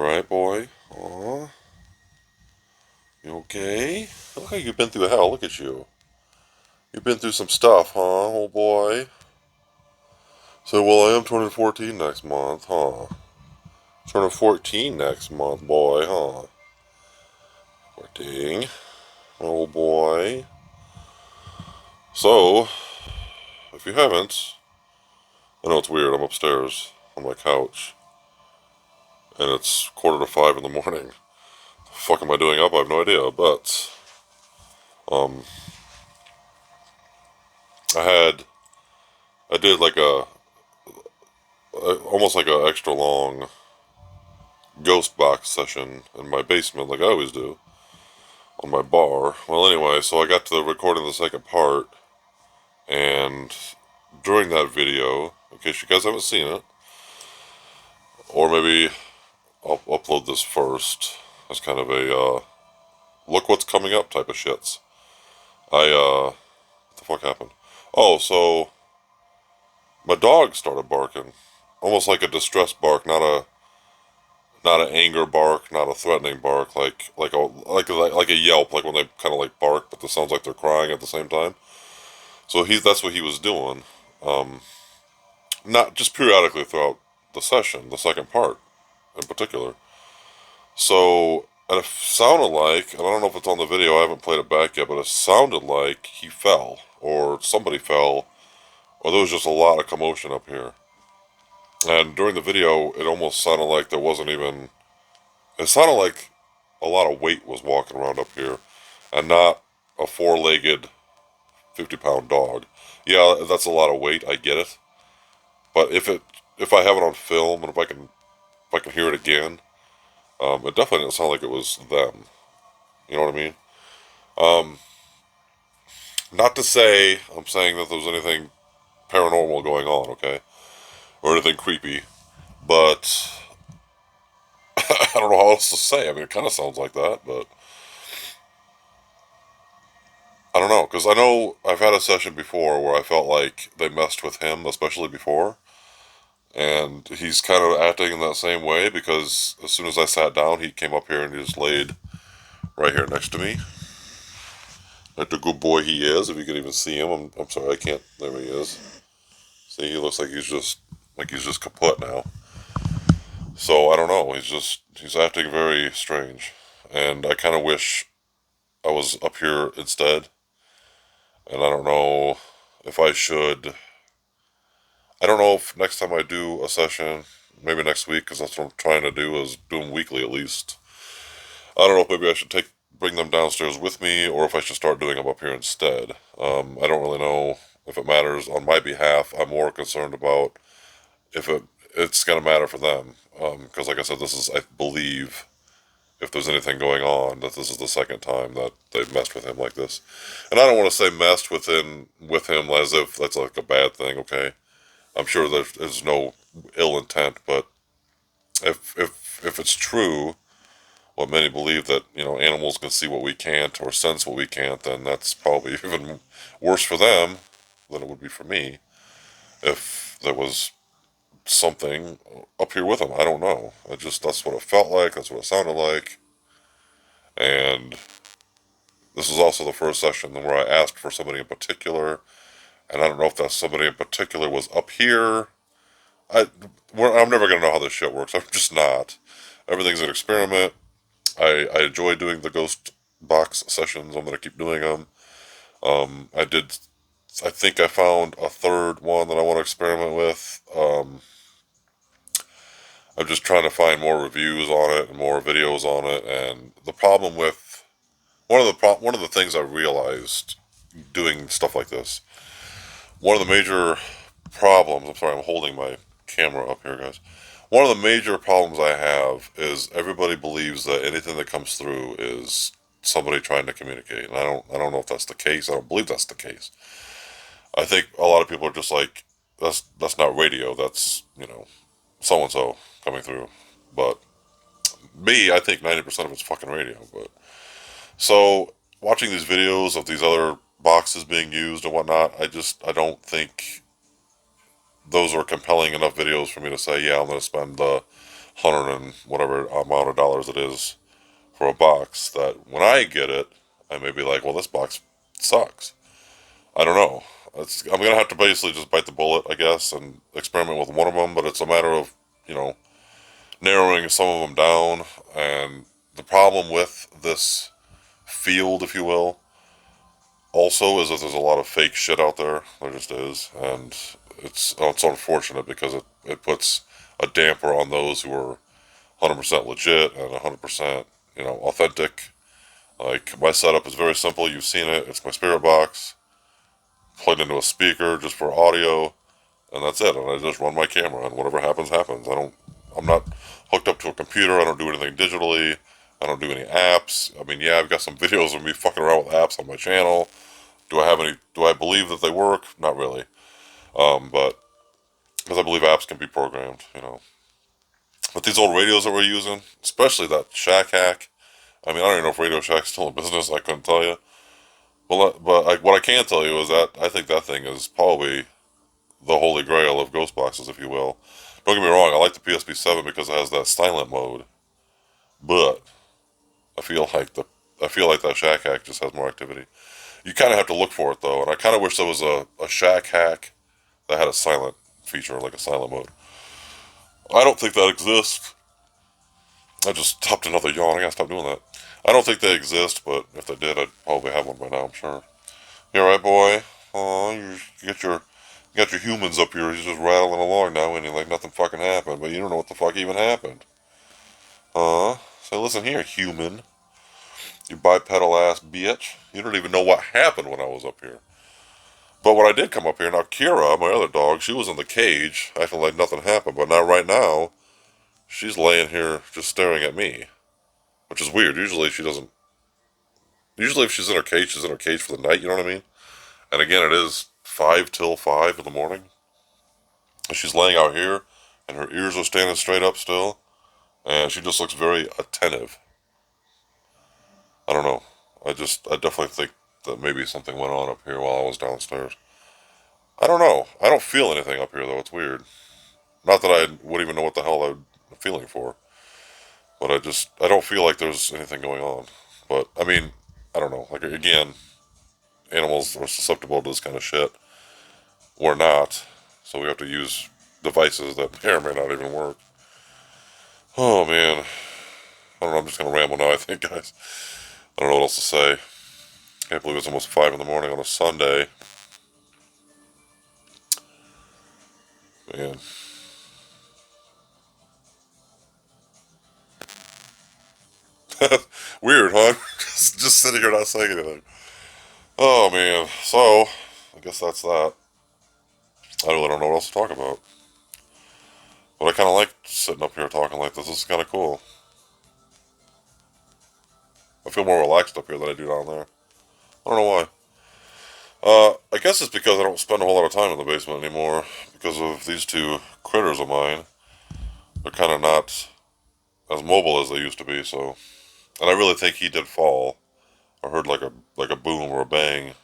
alright, boy? Aw, you okay? Look like you've been through hell. Look at you. You've been through some stuff, huh, old boy? So, well, I am turning 14 next month, huh? Turning 14 next month, boy, huh? 14. Old boy. So, if you haven't, I know it's weird. I'm upstairs on my couch, and it's 4:45 in the morning. The fuck am I doing up? I have no idea, but, um, I had, I did like almost like a extra long ghost box session in my basement, like I always do, on my bar. Well, anyway, so I got to recording the second part, and during that video, in case you guys haven't seen it, or maybe I'll upload this first as kind of a look what's coming up type of shits. What the fuck happened? Oh, so my dog started barking, almost like a distressed bark, not an anger bark, not a threatening bark, like a yelp, like when they kind of like bark, but it sounds like they're crying at the same time. So that's what he was doing, um, not just periodically throughout the session, the second part in particular. So and it sounded like, and I don't know if it's on the video, I haven't played it back yet, but it sounded like he fell or somebody fell, or there was just a lot of commotion up here. And during the video, it almost sounded like there wasn't even. It sounded like a lot of weight was walking around up here, and not a four-legged 50-pound dog. Yeah, that's a lot of weight. I get it, but if I have it on film and if I can hear it again, it definitely didn't sound like it was them. You know what I mean? Um, Not to say I'm saying that there's anything paranormal going on, okay, or anything creepy, but I don't know how else to say. I mean, it kind of sounds like that, but I don't know, because I know I've had a session before where I felt like they messed with him, especially before, and he's kind of acting in that same way because as soon as I sat down, he came up here and he just laid right here next to me, like the good boy he is. If you can even see him, I'm sorry, I can't. There he is. See, he looks like he's just kaput now. So I don't know. He's acting very strange, and I kind of wish I was up here instead. And I don't know if I should. I don't know if next time I do a session, maybe next week, because that's what I'm trying to do is do them weekly at least. I don't know if maybe I should bring them downstairs with me, or if I should start doing them up here instead. I don't really know if it matters on my behalf. I'm more concerned about if it's gonna matter for them, because like I said, this is, I believe, if there's anything going on, that this is the second time that they've messed with him like this. And I don't want to say messed with him as if that's like a bad thing. Okay, I'm sure there's no ill intent, but if it's true, what many believe, that animals can see what we can't or sense what we can't, then that's probably even worse for them than it would be for me if there was something up here with them. I don't know. That's what it felt like. That's what it sounded like. And this is also the first session where I asked for somebody in particular, and I don't know if that somebody in particular was up here. I'm never gonna know how this shit works. I'm just not. Everything's an experiment. I enjoy doing the ghost box sessions. I'm gonna keep doing them. I did. I think I found a third one that I want to experiment with. I'm just trying to find more reviews on it and more videos on it. And the problem with one of the things I realized doing stuff like this, one of the major problems. I'm sorry, I'm holding my camera up here, guys. One of the major problems I have is everybody believes that anything that comes through is somebody trying to communicate, and I don't know if that's the case. I don't believe that's the case. I think a lot of people are just like, that's not radio. That's so and so coming through. But me, I think 90% of it's fucking radio. But so watching these videos of these other boxes being used and whatnot, I don't think those are compelling enough videos for me to say, yeah, I'm going to spend the hundred and whatever amount of dollars it is for a box, that when I get it, I may be like, well, this box sucks. I don't know. I'm gonna have to basically just bite the bullet, I guess, and experiment with one of them. But it's a matter of, you know, narrowing some of them down. And the problem with this field, if you will, also is that there's a lot of fake shit out there. There just is, and it's unfortunate because it puts a damper on those who are 100% legit and 100% authentic. Like, my setup is very simple. You've seen it. It's my spirit box plugged into a speaker just for audio, and that's it. And I just run my camera, and whatever happens, happens. I'm not hooked up to a computer. I don't do anything digitally. I don't do any apps. I mean, yeah, I've got some videos of me fucking around with apps on my channel. Do I believe that they work? Not really. But because I believe apps can be programmed, But these old radios that we're using, especially that Shack Hack. I mean, I don't even know if Radio Shack's still in business. I couldn't tell you. What I can tell you is that I think that thing is probably the holy grail of ghost boxes, if you will. Don't get me wrong, I like the PSP 7 because it has that silent mode, but I feel like that Shack Hack just has more activity. You kind of have to look for it though, and I kind of wish there was a Shack Hack that had a silent feature, like a silent mode. I don't think that exists. I just topped another yawn. I gotta stop doing that. I don't think they exist, but if they did, I'd probably have one by now. I'm sure. You alright, boy? Oh, you got your humans up here. He's just rattling along now, and like nothing fucking happened. But you don't know what the fuck even happened. So listen here, human. You bipedal ass bitch. You don't even know what happened when I was up here. But when I did come up here, now Kira, my other dog, she was in the cage, acting like nothing happened. But now, right now, she's laying here just staring at me, which is weird. Usually she doesn't. Usually if she's in her cage, she's in her cage for the night. You know what I mean? And again, it is 5 till 5 in the morning. And she's laying out here, and her ears are standing straight up still, and she just looks very attentive. I don't know. I definitely think that maybe something went on up here while I was downstairs. I don't know. I don't feel anything up here though. It's weird. Not that I would even know what the hell I'm feeling for, but I don't feel like there's anything going on. But I mean, I don't know. Like again, animals are susceptible to this kind of shit. We're not, so we have to use devices that may or may not even work. Oh man, I don't know. I'm just gonna ramble now. I think, guys. I don't know what else to say. Can't believe it's almost 5 in the morning on a Sunday. Man. Weird, huh? Just sitting here not saying anything. Oh man. So, I guess that's that. I really don't know what else to talk about. But I kind of like sitting up here talking like this. This is kind of cool. I feel more relaxed up here than I do down there. I don't know why. I guess it's because I don't spend a whole lot of time in the basement anymore because of these two critters of mine. They're kind of not as mobile as they used to be. So, and I really think he did fall. I heard like a boom or a bang.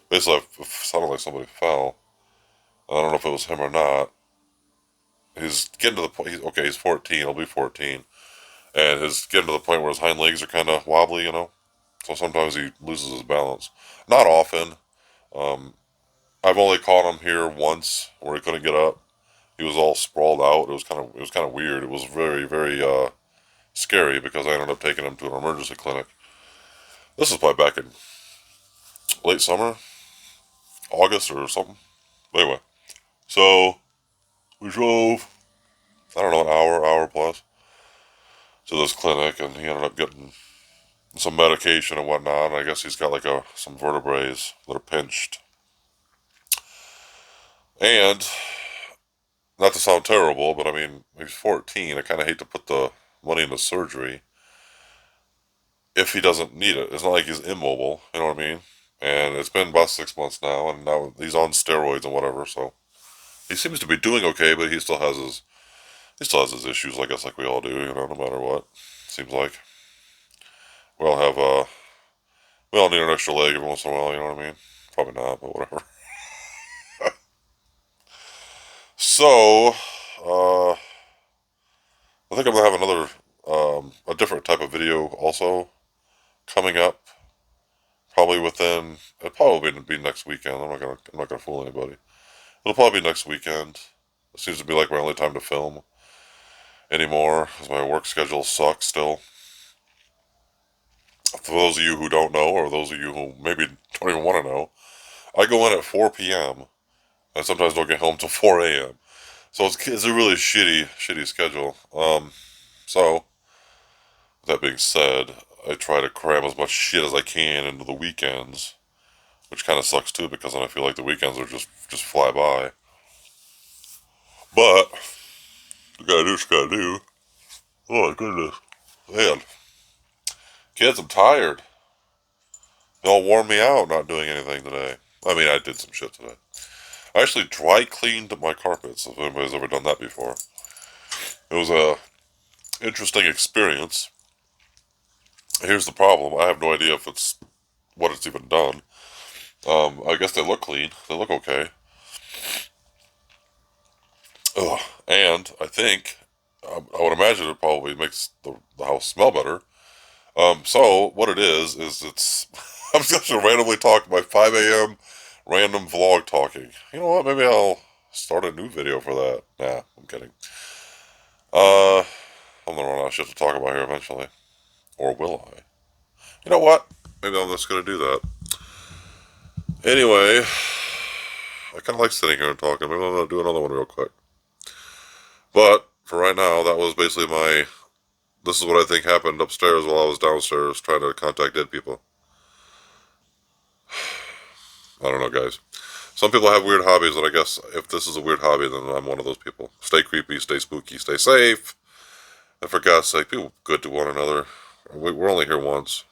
Basically, it sounded like somebody fell. I don't know if it was him or not. He's getting to the point. Okay, he's 14. He'll be 14, and he's getting to the point where his hind legs are kind of wobbly. So sometimes he loses his balance. Not often. Um, I've only caught him here once where he couldn't get up. He was all sprawled out. It was kind of weird. It was very very scary because I ended up taking him to an emergency clinic. This was probably back in late summer, August or something. But anyway, so we drove, I don't know, an hour plus to this clinic, and he ended up getting some medication and whatnot. And I guess he's got like some vertebrae that are pinched. And not to sound terrible, but I mean, he's 14. I kind of hate to put the money into surgery if he doesn't need it. It's not like he's immobile, you know what I mean? And it's been about 6 months now, and now he's on steroids and whatever. So he seems to be doing okay, but he still has his issues, I guess, like we all do, no matter what. Seems like we all have we all need an extra leg every once in a while, you know what I mean? Probably not, but whatever. So, uh, I think I'm gonna have another, a different type of video also coming up. Probably within, it'll probably be next weekend. I'm not gonna fool anybody. It'll probably be next weekend. It seems to be like my only time to film anymore, because my work schedule sucks still. For those of you who don't know, or those of you who maybe don't even want to know, I go in at 4 p.m. and sometimes don't get home till 4 a.m. So it's a really shitty schedule. So that being said, I try to cram as much shit as I can into the weekends, which kind of sucks too because then I feel like the weekends are just fly by. But you gotta do what you gotta do. Oh my goodness, man, kids, I'm tired. Y'all wore me out not doing anything today. I mean, I did some shit today. I actually dry cleaned my carpets. If anybody's ever done that before, it was a interesting experience. Here's the problem: I have no idea if it's what it's even done. I guess they look clean. They look okay. Ugh. And I think I would imagine it probably makes the house smell better. So what it is it's I'm just gonna randomly talk my 5 a.m. random vlog talking. You know what? Maybe I'll start a new video for that. Nah, I'm kidding. I'm gonna run out of shit to talk about here eventually, or will I? You know what? Maybe I'm just gonna do that. Anyway, I kind of like sitting here and talking. Maybe I'm gonna do another one real quick. But for right now, that was basically my. This is what I think happened upstairs while I was downstairs trying to contact dead people. I don't know, guys. Some people have weird hobbies, and I guess if this is a weird hobby, then I'm one of those people. Stay creepy, stay spooky, stay safe. And for God's sake, be good to one another. We're only here once.